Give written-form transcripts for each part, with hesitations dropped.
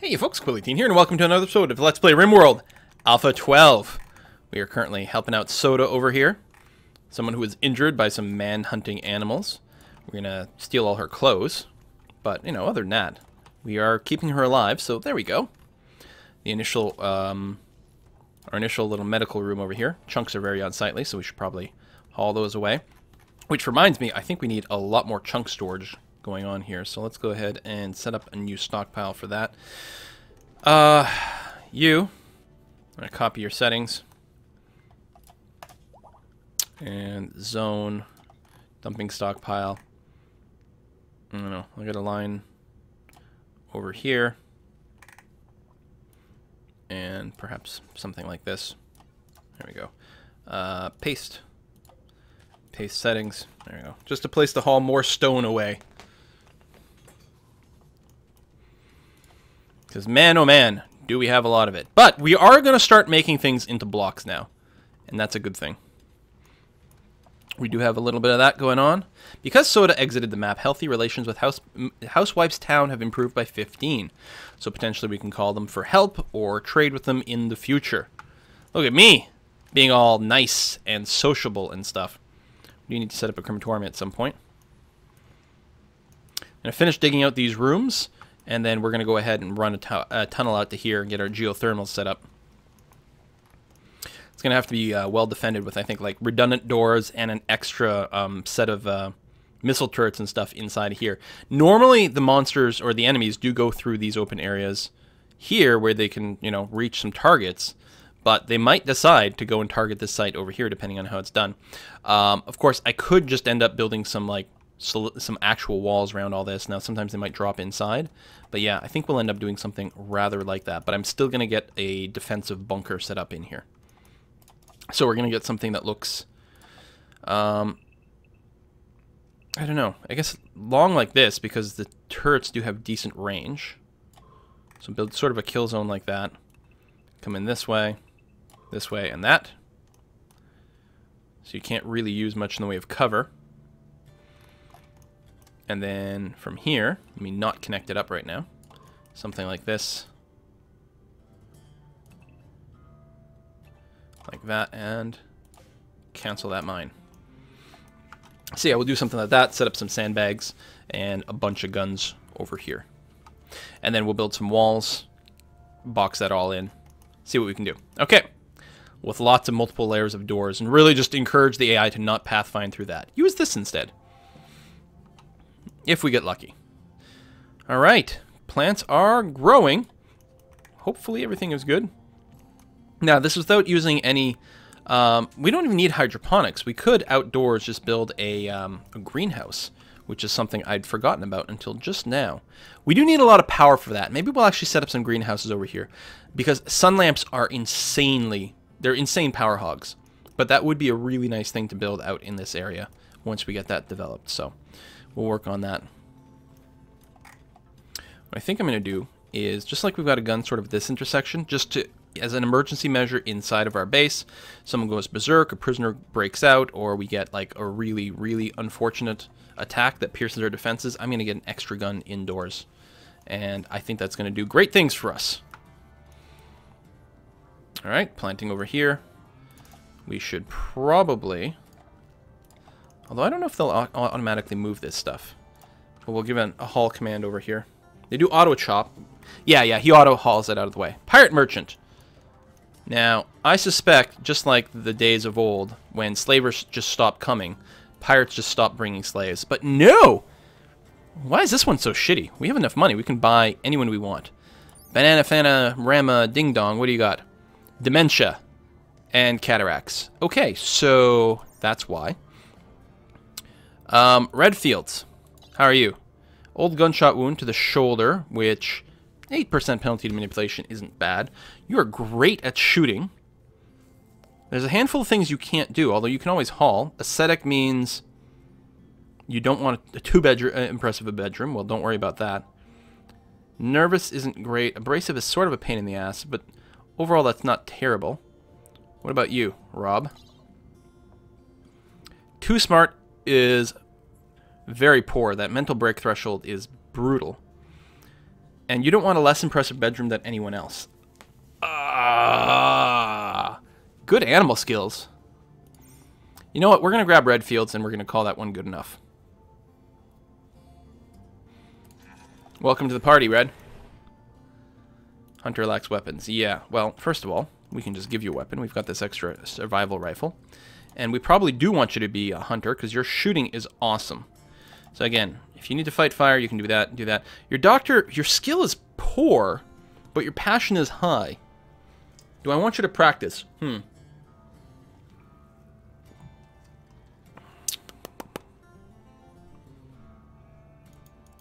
Hey folks, Quilly here, and welcome to another episode of Let's Play RimWorld Alpha 12. We are currently helping out Soda over here, someone who was injured by some man-hunting animals. We're gonna steal all her clothes, but, you know, other than that, we are keeping her alive, so there we go. The initial, our initial little medical room over here. Chunks are very unsightly, so we should probably haul those away. Which reminds me, I think we need a lot more chunk storage going on here, so let's go ahead and set up a new stockpile for that. I'm gonna copy your settings and zone dumping stockpile. I don't know, I got a line over here and perhaps something like this. There we go. Paste settings. There we go. Just a place to haul more stone away. Because man, oh man, do we have a lot of it. But we are going to start making things into blocks now. And that's a good thing. We do have a little bit of that going on. Because Soda exited the map, healthy relations with Housewife's Town have improved by 15. So potentially we can call them for help or trade with them in the future. Look at me, being all nice and sociable and stuff. We need to set up a crematorium at some point. I'm going to finish digging out these rooms. And then we're going to go ahead and run a tunnel out to here and get our geothermal set up. It's going to have to be well defended with, I think, like redundant doors and an extra set of missile turrets and stuff inside of here. Normally, the monsters or the enemies do go through these open areas here where they can, you know, reach some targets. But they might decide to go and target this site over here, depending on how it's done. Of course, I could just end up building some, like, some actual walls around all this. Now, sometimes they might drop inside. But yeah, I think we'll end up doing something rather like that. But I'm still going to get a defensive bunker set up in here. So we're going to get something that looks, I don't know, I guess long like this, because the turrets do have decent range. So build sort of a kill zone like that. Come in this way, and that. So you can't really use much in the way of cover. And then from here, let me not connect it up right now. Something like this. Like that, and cancel that mine. So yeah, we'll do something like that, set up some sandbags, and a bunch of guns over here. And then we'll build some walls, box that all in, see what we can do. Okay, with lots of multiple layers of doors, and really just encourage the AI to not pathfind through that. Use this instead. If we get lucky. Alright, plants are growing. Hopefully everything is good. Now, this is without using any... we don't even need hydroponics. We could outdoors just build a greenhouse, which is something I'd forgotten about until just now. We do need a lot of power for that. Maybe we'll actually set up some greenhouses over here, because sun lamps are they're insane power hogs. But that would be a really nice thing to build out in this area once we get that developed. So we'll work on that. What I think I'm going to do is, just like we've got a gun sort of at this intersection, just to, as an emergency measure inside of our base, someone goes berserk, a prisoner breaks out, or we get like a really, really unfortunate attack that pierces our defenses, I'm going to get an extra gun indoors. And I think that's going to do great things for us. Alright, planting over here. We should probably... Although I don't know if they'll automatically move this stuff. But we'll give a haul command over here. They do auto chop. Yeah, he auto hauls it out of the way. Pirate merchant. Now, I suspect, just like the days of old, when slavers just stopped coming, pirates just stopped bringing slaves. But no! Why is this one so shitty? We have enough money. We can buy anyone we want. Banana, Fana, Rama, Ding Dong. What do you got? Dementia. And cataracts. Okay, so that's why. Redfields, how are you? Old gunshot wound to the shoulder, which 8% penalty to manipulation isn't bad. You are great at shooting. There's a handful of things you can't do, although you can always haul. Ascetic means you don't want a too impressive a bedroom. Well, don't worry about that. Nervous isn't great. Abrasive is sort of a pain in the ass, but overall that's not terrible. What about you, Rob? Too smart is very poor. That mental break threshold is brutal. And you don't want a less impressive bedroom than anyone else. Good animal skills. You know what? We're going to grab red fields and we're going to call that one good enough. Welcome to the party, Red. Hunter lacks weapons. Yeah, well, first of all, we can just give you a weapon. We've got this extra survival rifle. And we probably do want you to be a hunter because your shooting is awesome. So again, if you need to fight fire, you can do that, do that. Your doctor, your skill is poor, but your passion is high. Do I want you to practice?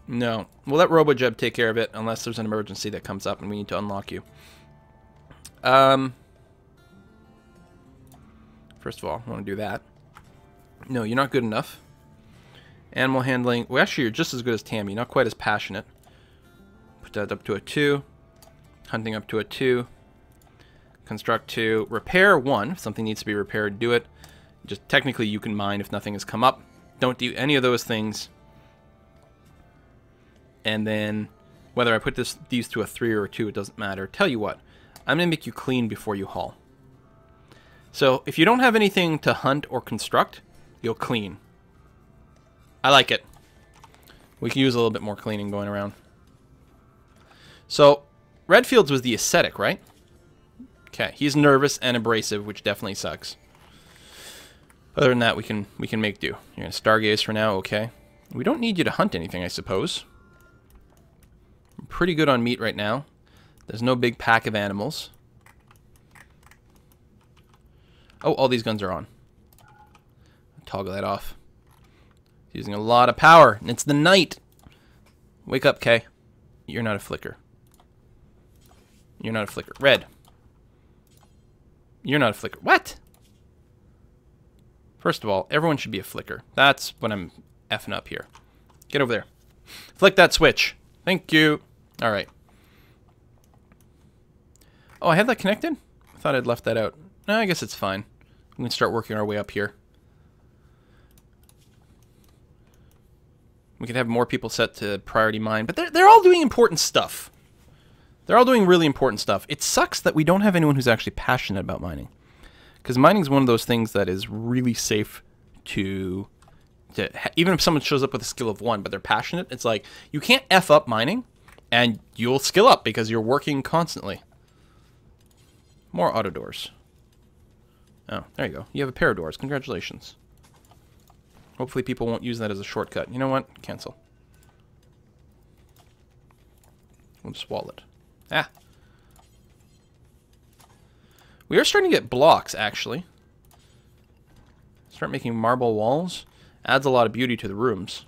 No. We'll let RoboJeb take care of it unless there's an emergency that comes up and we need to unlock you. First of all, I want to do that. No, you're not good enough. Animal handling. Well, actually, you're just as good as Tammy. Not quite as passionate. Put that up to a 2. Hunting up to a 2. Construct 2. Repair 1. If something needs to be repaired, do it. Just technically, you can mine if nothing has come up. Don't do any of those things. And then, whether I put these to a 3 or a 2, it doesn't matter. Tell you what, I'm going to make you clean before you haul. So, if you don't have anything to hunt or construct, you'll clean. I like it. We can use a little bit more cleaning going around. So, Redfields was the ascetic, right? Okay, he's nervous and abrasive, which definitely sucks. Other than that, we can make do. You're going to stargaze for now, okay. We don't need you to hunt anything, I suppose. I'm pretty good on meat right now. There's no big pack of animals. Oh, all these guns are on. Toggle that off. Using a lot of power, and it's the night. Wake up, Kay. You're not a flicker. You're not a flicker. Red. You're not a flicker. What? First of all, everyone should be a flicker. That's what I'm effing up here. Get over there. Flick that switch. Thank you. All right. Oh, I had that connected? I thought I'd left that out. No, I guess it's fine. We can start working our way up here. We could have more people set to priority mine, but they're all doing important stuff. They're all doing really important stuff. It sucks that we don't have anyone who's actually passionate about mining. Because mining is one of those things that is really safe to even if someone shows up with a skill of 1, but they're passionate, it's like, you can't F up mining, and you'll skill up because you're working constantly. More auto doors. Oh, there you go. You have a pair of doors. Congratulations. Hopefully people won't use that as a shortcut. You know what? Cancel. We'll just wall it. Ah. We are starting to get blocks, actually. Start making marble walls. Adds a lot of beauty to the rooms.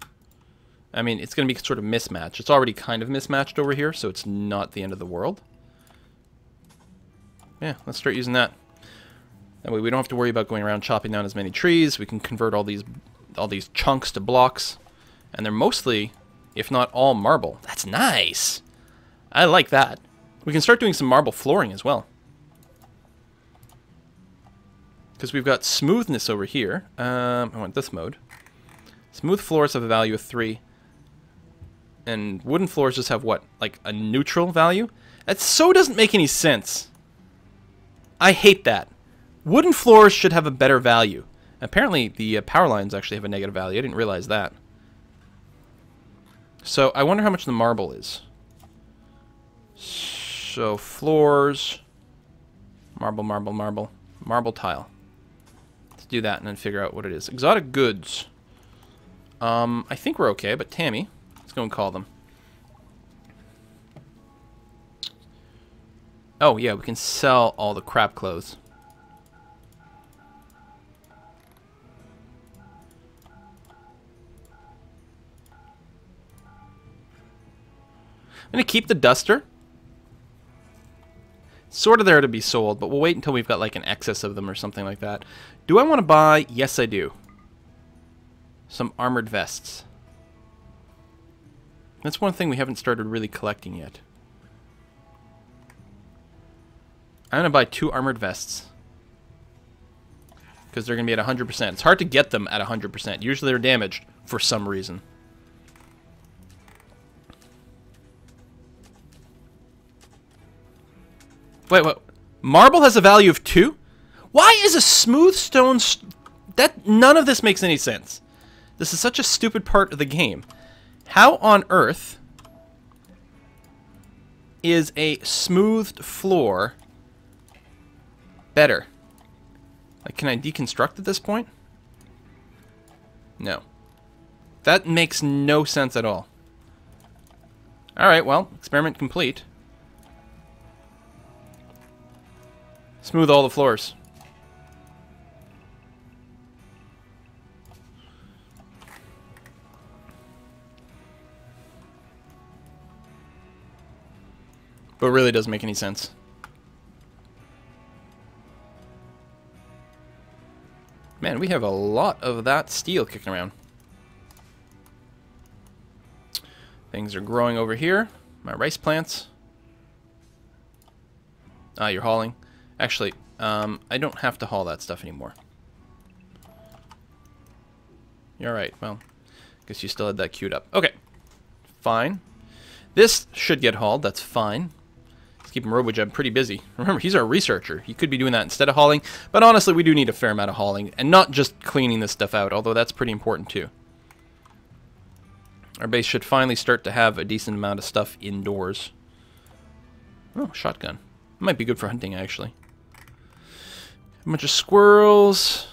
I mean, it's going to be sort of mismatched. It's already kind of mismatched over here, so it's not the end of the world. Yeah, let's start using that. That way we don't have to worry about going around chopping down as many trees. We can convert all these chunks to blocks. And they're mostly, if not all, marble. That's nice. I like that. We can start doing some marble flooring as well. Because we've got smoothness over here. I want this mode. Smooth floors have a value of 3. And wooden floors just have what? Like a neutral value? That so doesn't make any sense. I hate that. Wooden floors should have a better value. Apparently the power lines actually have a negative value. I didn't realize that. So I wonder how much the marble is. So floors. Marble, marble, marble. Marble tile. Let's do that and then figure out what it is. Exotic goods. I think we're okay, but Tammy, let's go and call them. Oh, yeah, we can sell all the crap clothes. I'm going to keep the duster. Sort of there to be sold, but we'll wait until we've got like an excess of them or something like that. Do I want to buy? Yes, I do. Some armored vests. That's one thing we haven't started really collecting yet. I'm going to buy 2 armored vests. Because they're going to be at 100%. It's hard to get them at 100%. Usually they're damaged for some reason. Wait, what? Marble has a value of 2? Why is a smooth stone... None of this makes any sense. This is such a stupid part of the game. How on earth is a smoothed floor better? Like, can I deconstruct at this point? No. That makes no sense at all. Alright, well, experiment complete. Smooth all the floors. But it really doesn't make any sense. Man, we have a lot of that steel kicking around. Things are growing over here. My rice plants. Ah, you're hauling. Actually, I don't have to haul that stuff anymore. You're right. Well, guess you still had that queued up. Okay. Fine. This should get hauled. That's fine. Let's keep him RoboJeb pretty busy. Remember, he's our researcher. He could be doing that instead of hauling. But honestly, we do need a fair amount of hauling. And not just cleaning this stuff out, although that's pretty important too. Our base should finally start to have a decent amount of stuff indoors. Oh, shotgun. Might be good for hunting, actually. A bunch of squirrels.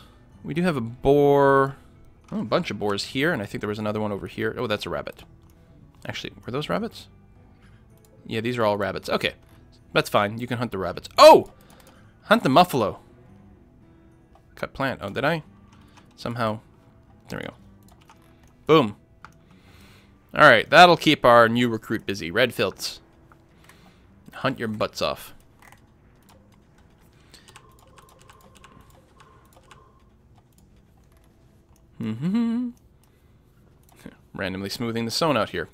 We do have a boar. Oh, a bunch of boars here, and I think there was another one over here. Oh, that's a rabbit. Actually, were those rabbits? Yeah, these are all rabbits. Okay, that's fine. You can hunt the rabbits. Oh! Hunt the muffalo. Cut plant. Oh, did I? Somehow. There we go. Boom. Alright, that'll keep our new recruit busy. Red filts. Hunt your butts off. Randomly smoothing the stone out here.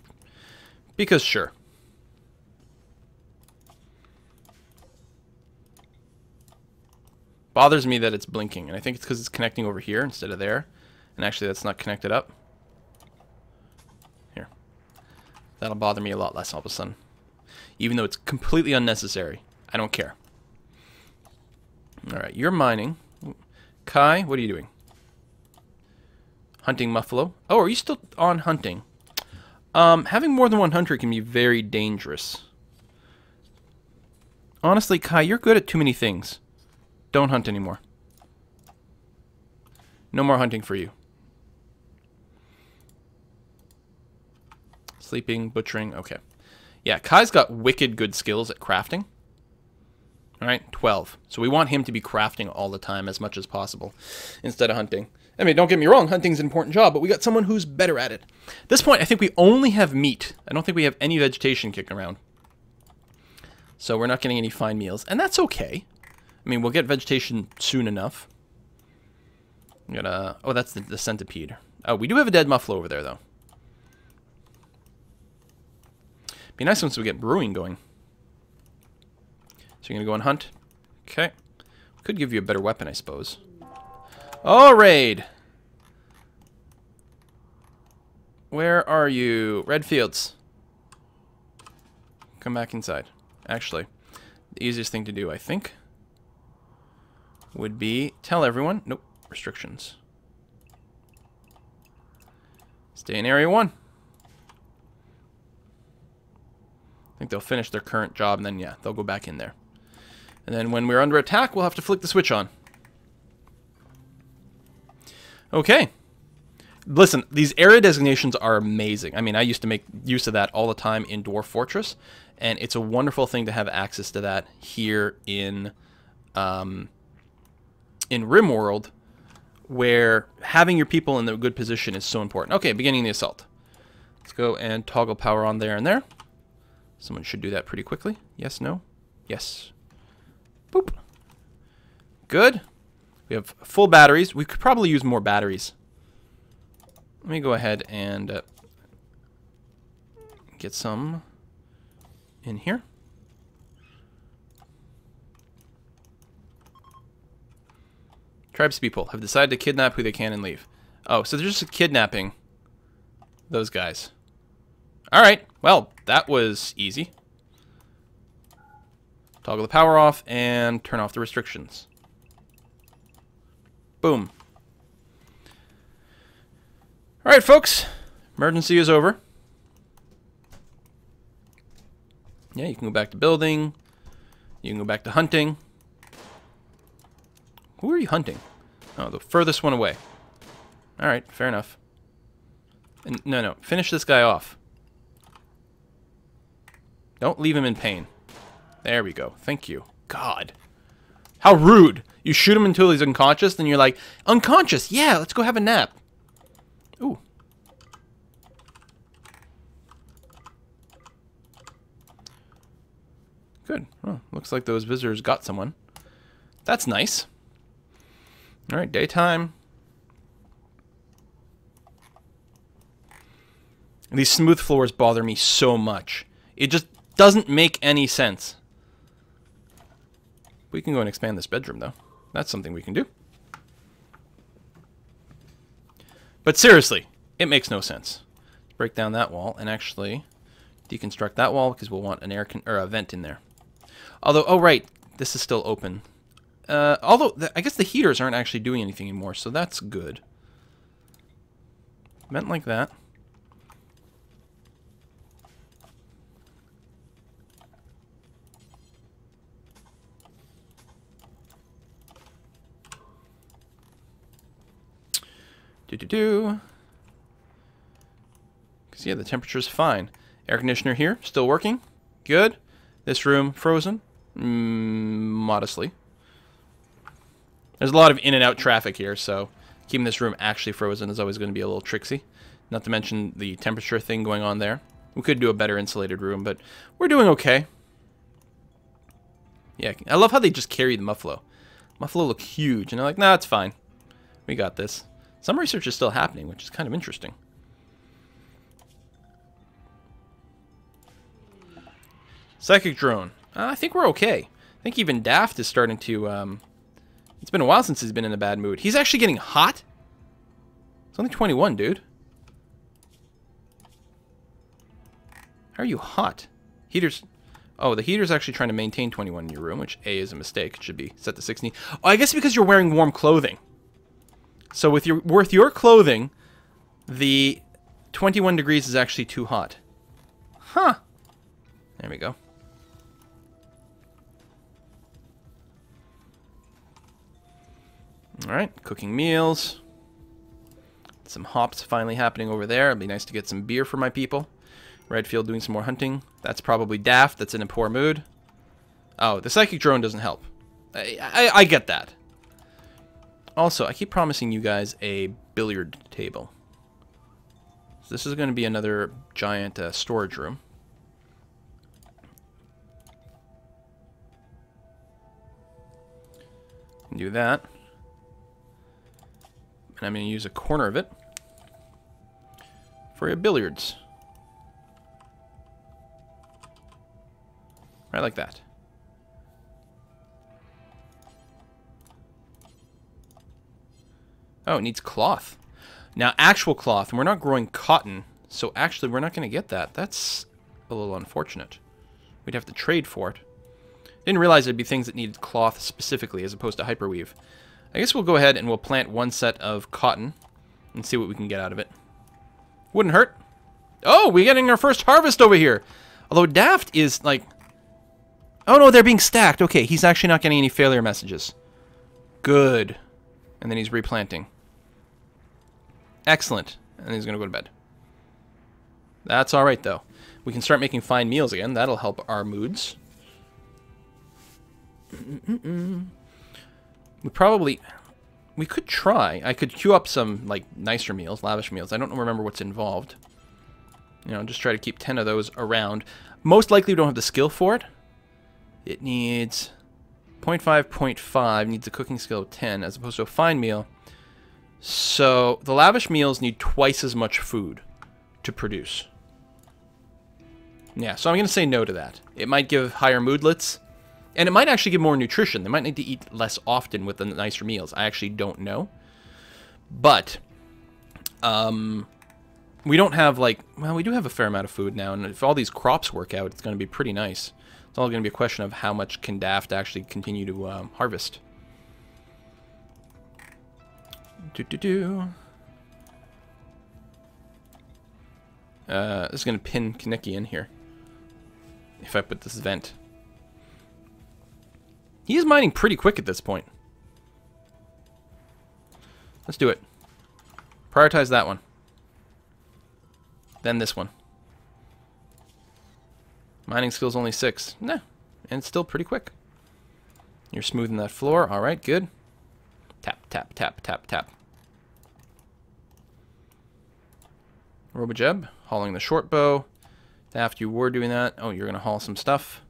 Because sure. Bothers me that it's blinking, and I think it's because it's connecting over here instead of there. And actually that's not connected up. Here. That'll bother me a lot less all of a sudden. Even though it's completely unnecessary. I don't care. Alright, you're mining. Kai, what are you doing? Hunting muffalo. Oh, are you still on hunting? Having more than one hunter can be very dangerous. Honestly, Kai, you're good at too many things. Don't hunt anymore. No more hunting for you. Sleeping, butchering, okay. Yeah, Kai's got wicked good skills at crafting. Alright, 12. So we want him to be crafting all the time as much as possible instead of hunting. I mean, don't get me wrong, hunting's an important job, but we got someone who's better at it. At this point, I think we only have meat. I don't think we have any vegetation kicking around. So we're not getting any fine meals, and that's okay. I mean, we'll get vegetation soon enough. We got oh, that's the centipede. Oh, we do have a dead muffalo over there, though. Be nice once we get brewing going. So you're going to go and hunt? Okay. Could give you a better weapon, I suppose. Oh, raid! Where are you? Red fields. Come back inside. Actually, the easiest thing to do, I think, would be tell everyone... Nope, restrictions. Stay in Area 1. I think they'll finish their current job, and then, yeah, they'll go back in there. And then when we're under attack, we'll have to flick the switch on. Okay. Listen, these area designations are amazing. I mean, I used to make use of that all the time in Dwarf Fortress, and it's a wonderful thing to have access to that here in RimWorld, where having your people in a good position is so important. Okay, beginning the assault. Let's go and toggle power on there and there. Someone should do that pretty quickly. Yes, no? Yes. Boop. Good. We have full batteries. We could probably use more batteries. Let me go ahead and get some in here. Tribespeople have decided to kidnap who they can and leave. Oh, so they're just kidnapping those guys. Alright, well, that was easy. Toggle the power off and turn off the restrictions. Boom. Alright, folks. Emergency is over. Yeah, you can go back to building. You can go back to hunting. Who are you hunting? Oh, the furthest one away. Alright, fair enough. And, no, finish this guy off. Don't leave him in pain. There we go. Thank you. God. How rude. You shoot him until he's unconscious, then you're like, unconscious? Yeah, let's go have a nap. Ooh. Good. Oh, looks like those visitors got someone. That's nice. Alright, daytime. These smooth floors bother me so much. It just doesn't make any sense. We can go and expand this bedroom, though. That's something we can do. But seriously, it makes no sense. Break down that wall and actually deconstruct that wall because we'll want an a vent in there. Although, oh right, this is still open. Although, I guess the heaters aren't actually doing anything anymore, so that's good. Vent like that. Because, yeah, the temperature's fine. Air conditioner here, still working. Good. This room, frozen. Modestly. There's a lot of in and out traffic here, so keeping this room actually frozen is always going to be a little tricksy. Not to mention the temperature thing going on there. We could do a better insulated room, but we're doing okay. Yeah, I love how they just carry the Muffalo. Muffalo look huge, and they're like, nah, it's fine. We got this. Some research is still happening, which is kind of interesting. Psychic drone. I think we're okay. I think even Daft is starting to... It's been a while since he's been in a bad mood. He's actually getting hot? It's only 21, dude. How are you hot? Heaters... Oh, the heater's actually trying to maintain 21 in your room, which A is a mistake. It should be set to 16. Oh, I guess because you're wearing warm clothing. So with your clothing, the 21 degrees is actually too hot. Huh. There we go. Alright, cooking meals. Some hops finally happening over there. It'd be nice to get some beer for my people. Redfield doing some more hunting. That's probably Daft. That's in a poor mood. Oh, the psychic drone doesn't help. I get that. Also, I keep promising you guys a billiard table. So this is going to be another giant storage room. Do that. And I'm going to use a corner of it for your billiards. Right like that. Oh, it needs cloth. Now, actual cloth, and we're not growing cotton, so actually we're not going to get that. That's a little unfortunate. We'd have to trade for it. Didn't realize there'd be things that needed cloth specifically as opposed to hyperweave. I guess we'll go ahead and we'll plant one set of cotton and see what we can get out of it. Wouldn't hurt. Oh, we're getting our first harvest over here. Although Daft is like... Oh no, they're being stacked. Okay, he's actually not getting any failure messages. Good. And then he's replanting. Excellent. And he's going to go to bed. That's alright though. We can start making fine meals again. That'll help our moods. We could try. I could queue up some, like, nicer meals, lavish meals. I don't remember what's involved. You know, just try to keep 10 of those around. Most likely we don't have the skill for it. It needs 0.5, 0.5, needs a cooking skill of 10, as opposed to a fine meal. So, the lavish meals need twice as much food to produce. Yeah, so I'm going to say no to that. It might give higher moodlets. And it might actually give more nutrition. They might need to eat less often with the nicer meals. I actually don't know. But, we don't have, like... Well, we do have a fair amount of food now. And if all these crops work out, it's going to be pretty nice. It's all going to be a question of how much can Daft actually continue to harvest. This is going to pin Kaneki in here. If I put this vent. He is mining pretty quick at this point. Let's do it. Prioritize that one. Then this one. Mining skill's only 6. Nah. And it's still pretty quick. You're smoothing that floor. Alright, good. Tap, tap, tap, tap, tap. Robojeb, hauling the short bow. After you were doing that, oh, you're going to haul some stuff.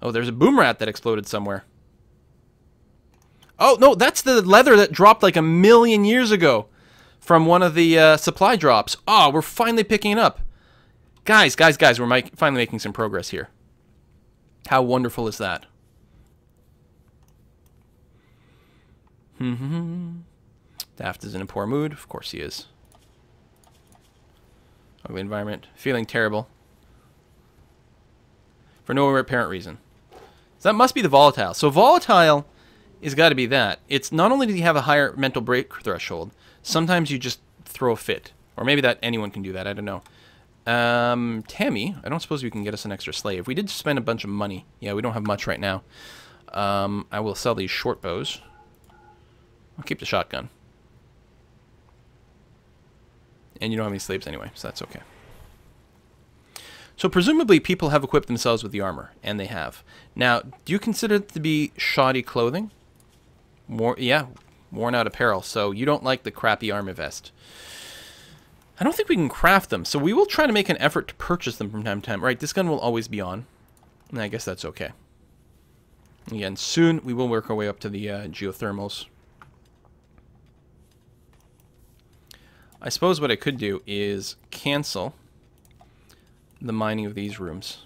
Oh, there's a boom rat that exploded somewhere. Oh, no, that's the leather that dropped like 1,000,000 years ago from one of the supply drops. Oh, we're finally picking it up. Guys, we're finally making some progress here. How wonderful is that? Daft is in a poor mood. Of course he is. Ugly environment. Feeling terrible. For no apparent reason. So that must be the volatile. So volatile is got to be that. It's not only does he have a higher mental break threshold, sometimes you just throw a fit. Or maybe that anyone can do that. I don't know. Tammy, I don't suppose we can get us an extra slave. We did spend a bunch of money. Yeah, we don't have much right now. I will sell these short bows. I'll keep the shotgun. And you don't have any slaves anyway, so that's okay. So presumably people have equipped themselves with the armor, and they have. Now, do you consider it to be shoddy clothing? Yeah, worn out apparel, so you don't like the crappy armor vest. I don't think we can craft them, so we will try to make an effort to purchase them from time to time. Right, this gun will always be on, and I guess that's okay. Again, soon we will work our way up to the geothermals. I suppose what I could do is cancel the mining of these rooms.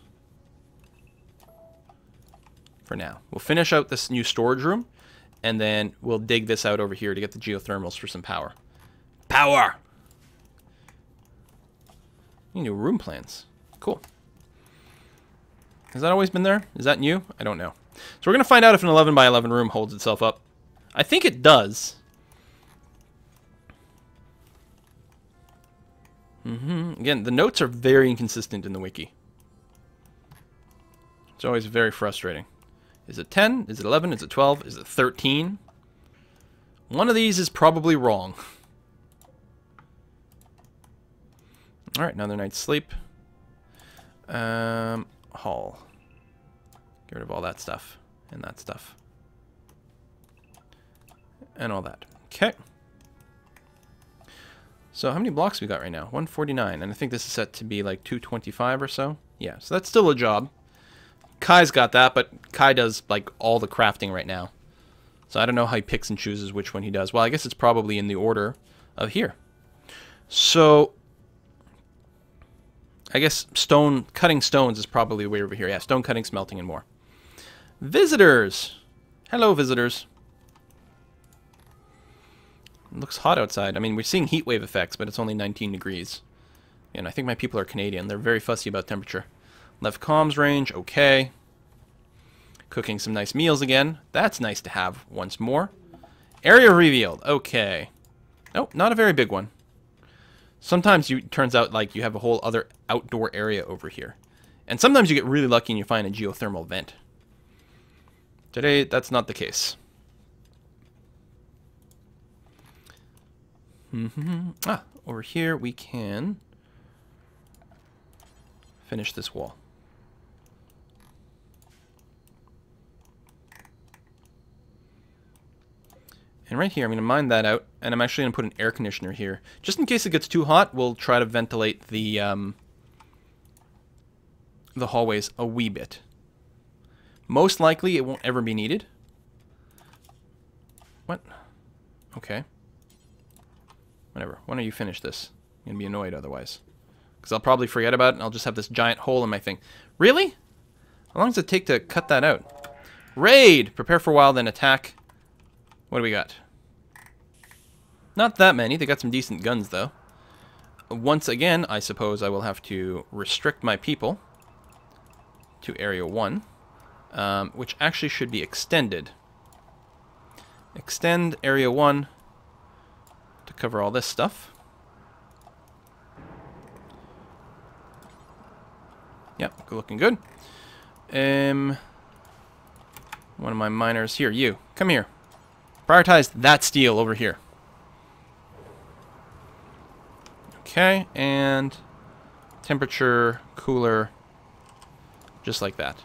For now. We'll finish out this new storage room, and then we'll dig this out over here to get the geothermals for some power. Power! New room plans. Cool. Has that always been there? Is that new? I don't know. So we're going to find out if an 11 by 11 room holds itself up. I think it does. Again, the notes are very inconsistent in the wiki. It's always very frustrating. Is it 10? Is it 11? Is it 12? Is it 13? One of these is probably wrong. Alright, another night's sleep. Haul. Get rid of all that stuff. And that stuff. And all that. Okay. So how many blocks we got right now? 149. And I think this is set to be like 225 or so. Yeah, so that's still a job. Kai's got that, but Kai does like all the crafting right now. So I don't know how he picks and chooses which one he does. Well, I guess it's probably in the order of here. So I guess cutting stones is probably way over here. Yeah, stone cutting, smelting, and more. Visitors! Hello, visitors. It looks hot outside. I mean, we're seeing heat wave effects, but it's only 19 degrees. And I think my people are Canadian. They're very fussy about temperature. Left comms range, okay. Cooking some nice meals again. That's nice to have once more. Area revealed, okay. Nope, not a very big one. Sometimes it turns out like you have a whole other outdoor area over here. And sometimes you get really lucky and you find a geothermal vent. Today, that's not the case. Over here we can finish this wall. And right here, I'm going to mine that out, and I'm actually going to put an air conditioner here. Just in case it gets too hot, we'll try to ventilate the hallways a wee bit. Most likely, it won't ever be needed. What? Okay. Whatever. Why don't you finish this? I'm going to be annoyed otherwise. Because I'll probably forget about it, and I'll just have this giant hole in my thing. Really? How long does it take to cut that out? Raid! Prepare for a while, then attack. What do we got? Not that many. They got some decent guns, though. Once again, I suppose I will have to restrict my people. to Area 1, which actually should be extended. Extend Area 1 to cover all this stuff. Yep, looking good. One of my miners here, you, come here. Prioritize that steel over here. Okay, and temperature, cooler, just like that.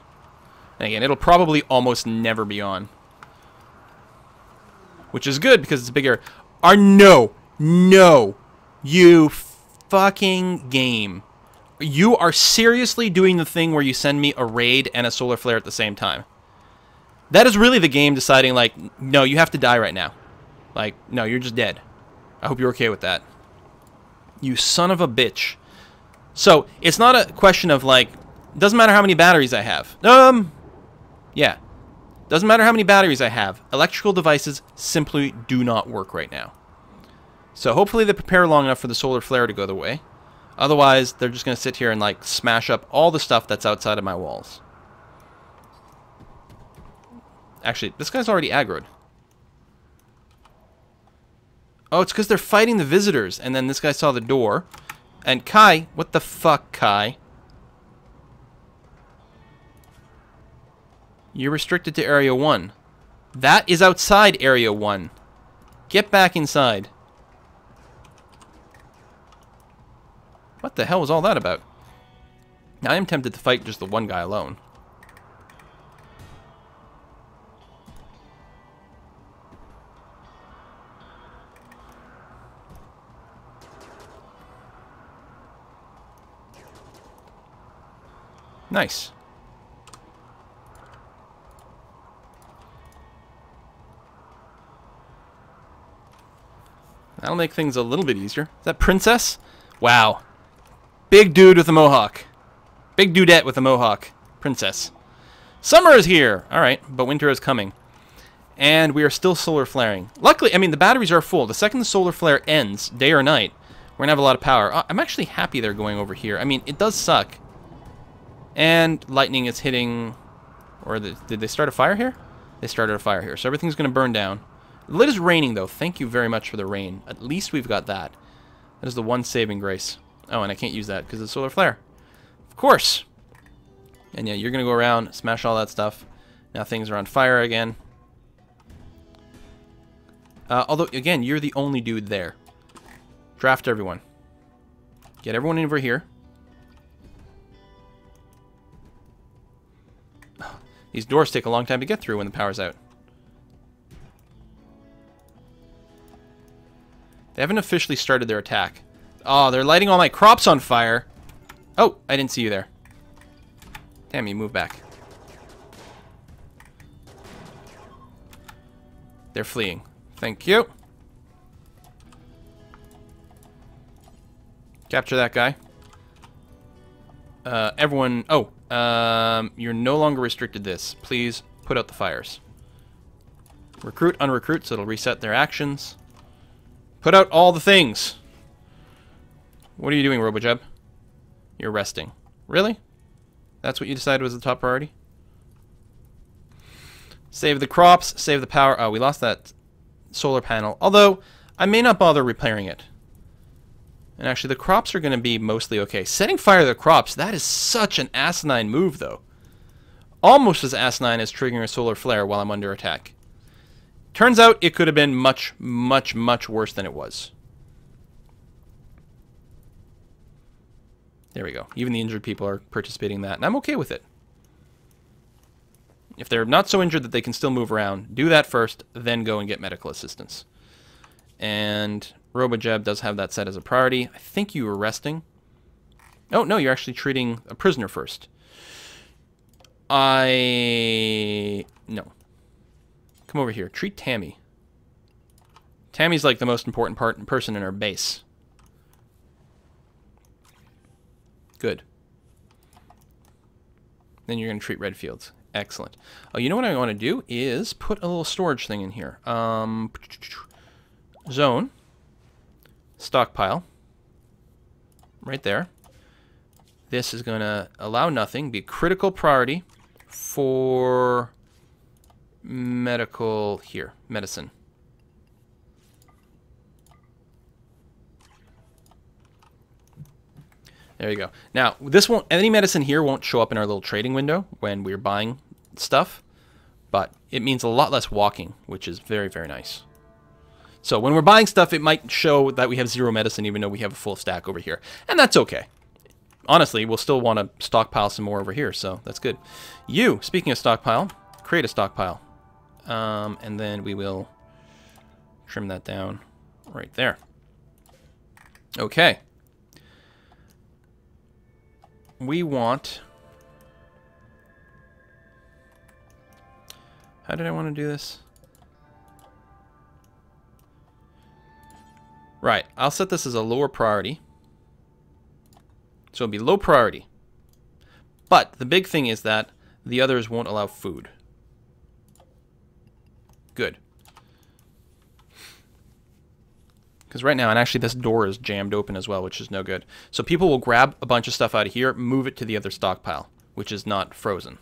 And again, it'll probably almost never be on. Which is good because it's bigger. No, you fucking game. You are seriously doing the thing where you send me a raid and a solar flare at the same time. That is really the game deciding, like, no, you have to die right now. Like, no, you're just dead. I hope you're okay with that. You son of a bitch. So, it's not a question of, like, doesn't matter how many batteries I have. Yeah. Doesn't matter how many batteries I have. Electrical devices simply do not work right now. So, hopefully they prepare long enough for the solar flare to go the way. Otherwise, they're just going to sit here and, like, smash up all the stuff that's outside of my walls. Actually, this guy's already aggroed. Oh, it's because they're fighting the visitors, and then this guy saw the door. And Kai, what the fuck, Kai? You're restricted to Area 1. That is outside Area 1. Get back inside. What the hell was all that about? Now I am tempted to fight just the one guy alone. Nice. That'll make things a little bit easier. Is that Princess? Wow. Big dude with a mohawk. Big dudette with a mohawk. Princess. Summer is here! Alright, but winter is coming. And we are still solar flaring. Luckily, I mean, the batteries are full. The second the solar flare ends, day or night, we're going to have a lot of power. I'm actually happy they're going over here. I mean, it does suck. And lightning is hitting... Or did they start a fire here? They started a fire here, so everything's going to burn down. It is raining, though. Thank you very much for the rain. At least we've got that. That is the one saving grace. Oh, and I can't use that because of the solar flare. Of course. And yeah, you're going to go around, smash all that stuff. Now things are on fire again. Although, again, you're the only dude there. Draft everyone. Get everyone over here. These doors take a long time to get through when the power's out. They haven't officially started their attack. Oh, they're lighting all my crops on fire. Oh, I didn't see you there. Damn, you move back. They're fleeing. Thank you. Capture that guy. Everyone... Oh, you're no longer restricted this. Please put out the fires. Recruit, unrecruit, so it'll reset their actions. Put out all the things. What are you doing, RoboJeb? You're resting. Really? That's what you decided was the top priority? Save the crops, save the power. Oh, we lost that solar panel. Although, I may not bother repairing it. And actually, the crops are going to be mostly okay. Setting fire to the crops, that is such an asinine move, though. Almost as asinine as triggering a solar flare while I'm under attack. Turns out it could have been much, much, much worse than it was. There we go. Even the injured people are participating in that, and I'm okay with it. If they're not so injured that they can still move around, do that first, then go and get medical assistance. And RoboJeb does have that set as a priority. I think you were resting. Oh, no, you're actually treating a prisoner first. No. Come over here. Treat Tammy. Tammy's like the most important person in our base. Good. Then you're going to treat Redfields. Excellent. Oh, you know what I want to do is put a little storage thing in here. Zone. Stockpile. Right there. This is going to allow nothing, be critical priority for medical here, medicine. There you go. Now, this won't, any medicine here won't show up in our little trading window when we're buying stuff, but it means a lot less walking, which is very, very nice. So when we're buying stuff, it might show that we have 0 medicine, even though we have a full stack over here. And that's okay. Honestly, we'll still want to stockpile some more over here, so that's good. You, speaking of stockpile, create a stockpile. And then we will trim that down right there. Okay. We want... How did I want to do this? Right, I'll set this as a lower priority. So it'll be low priority. But the big thing is that the others won't allow food. Good. Because right now, and actually this door is jammed open as well, which is no good. So people will grab a bunch of stuff out of here, move it to the other stockpile, which is not frozen.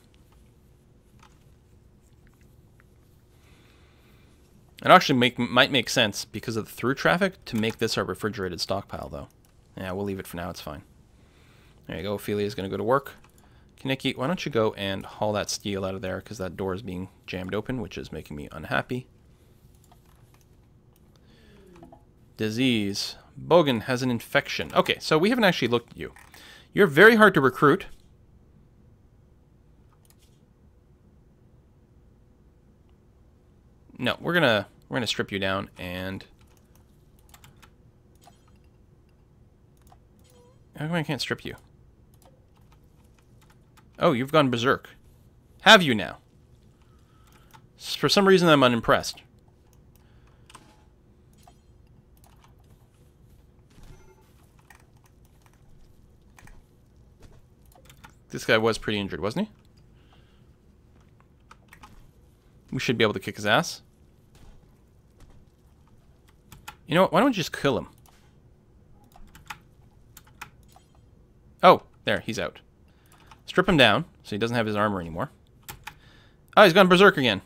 It actually might make sense, because of the through traffic, to make this our refrigerated stockpile, though. Yeah, we'll leave it for now. It's fine. There you go. Ophelia's going to go to work. Kaneki, why don't you go and haul that steel out of there, because that door is being jammed open, which is making me unhappy. Disease. Bogan has an infection. Okay, so we haven't actually looked at you. You're very hard to recruit. No, we're gonna strip you down and... How come I can't strip you? Oh, you've gone berserk. Have you now? For some reason I'm unimpressed. This guy was pretty injured, wasn't he? We should be able to kick his ass. You know what? Why don't we just kill him? Oh, there. He's out. Strip him down so he doesn't have his armor anymore. Oh, he's gone berserk again.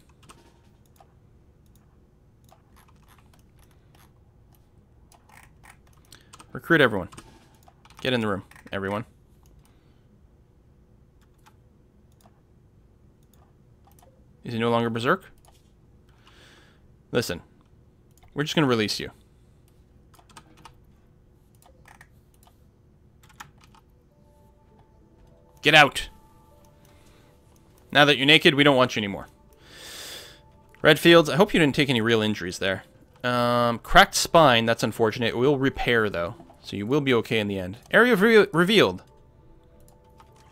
Recruit everyone. Get in the room, everyone. Is he no longer berserk? Listen, we're just going to release you. Get out. Now that you're naked, we don't want you anymore. Redfields, I hope you didn't take any real injuries there. Cracked spine, that's unfortunate. It will repair, though, so you will be okay in the end. Area revealed.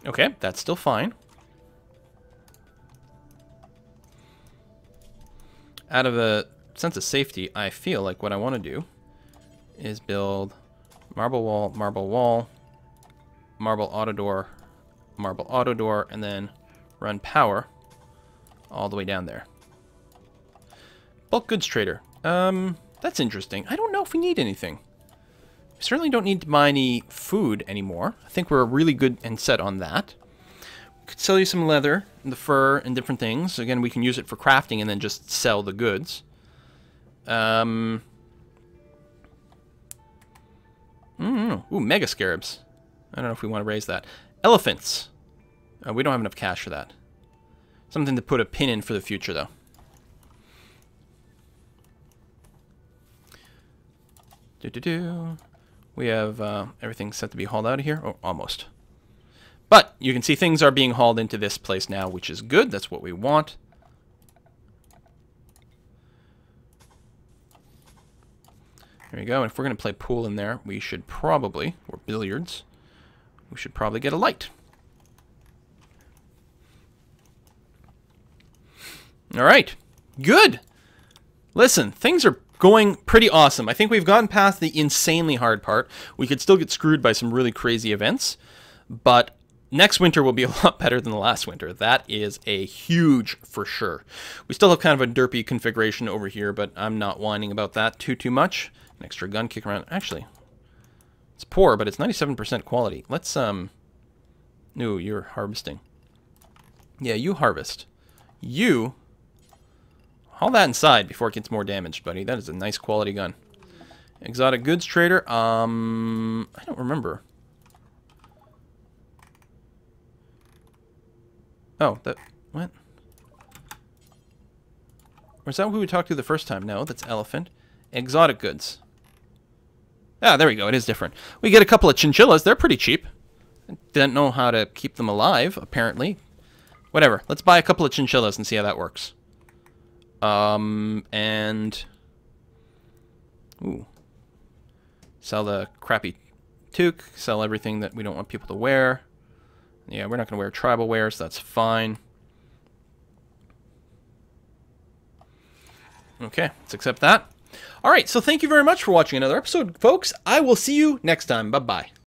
Okay, that's still fine. Out of a sense of safety, I feel like what I want to do is build marble wall, marble auto door, and then run power all the way down there. Bulk goods trader. That's interesting. I don't know if we need anything. We certainly don't need to buy any food anymore. I think we're really good and set on that. Could sell you some leather, and the fur, and different things. Again, we can use it for crafting and then just sell the goods. Ooh, mega scarabs. I don't know if we want to raise that. Elephants. We don't have enough cash for that. Something to put a pin in for the future, though. We have everything set to be hauled out of here. Oh, almost. But you can see things are being hauled into this place now, which is good. That's what we want. There you go. And if we're going to play pool in there, we should probably, or billiards, we should probably get a light. All right. Good. Listen, things are going pretty awesome. I think we've gotten past the insanely hard part. We could still get screwed by some really crazy events, but next winter will be a lot better than the last winter. That is a huge for sure. We still have kind of a derpy configuration over here, but I'm not whining about that too much. An extra gun kick around. Actually, it's poor, but it's 97% quality. Let's No, you're harvesting. Yeah, you harvest. You haul that inside before it gets more damaged, buddy. That is a nice quality gun. Exotic goods trader. I don't remember. Oh, that what? Was that who we talked to the first time? No, that's elephant. Exotic goods. Ah, there we go. It is different. We get a couple of chinchillas. They're pretty cheap. Didn't know how to keep them alive, apparently. Whatever. Let's buy a couple of chinchillas and see how that works. And... Ooh. Sell the crappy toque. Sell everything that we don't want people to wear. Yeah, we're not going to wear tribal wear, so that's fine. Okay, let's accept that. All right, so thank you very much for watching another episode, folks. I will see you next time. Bye-bye.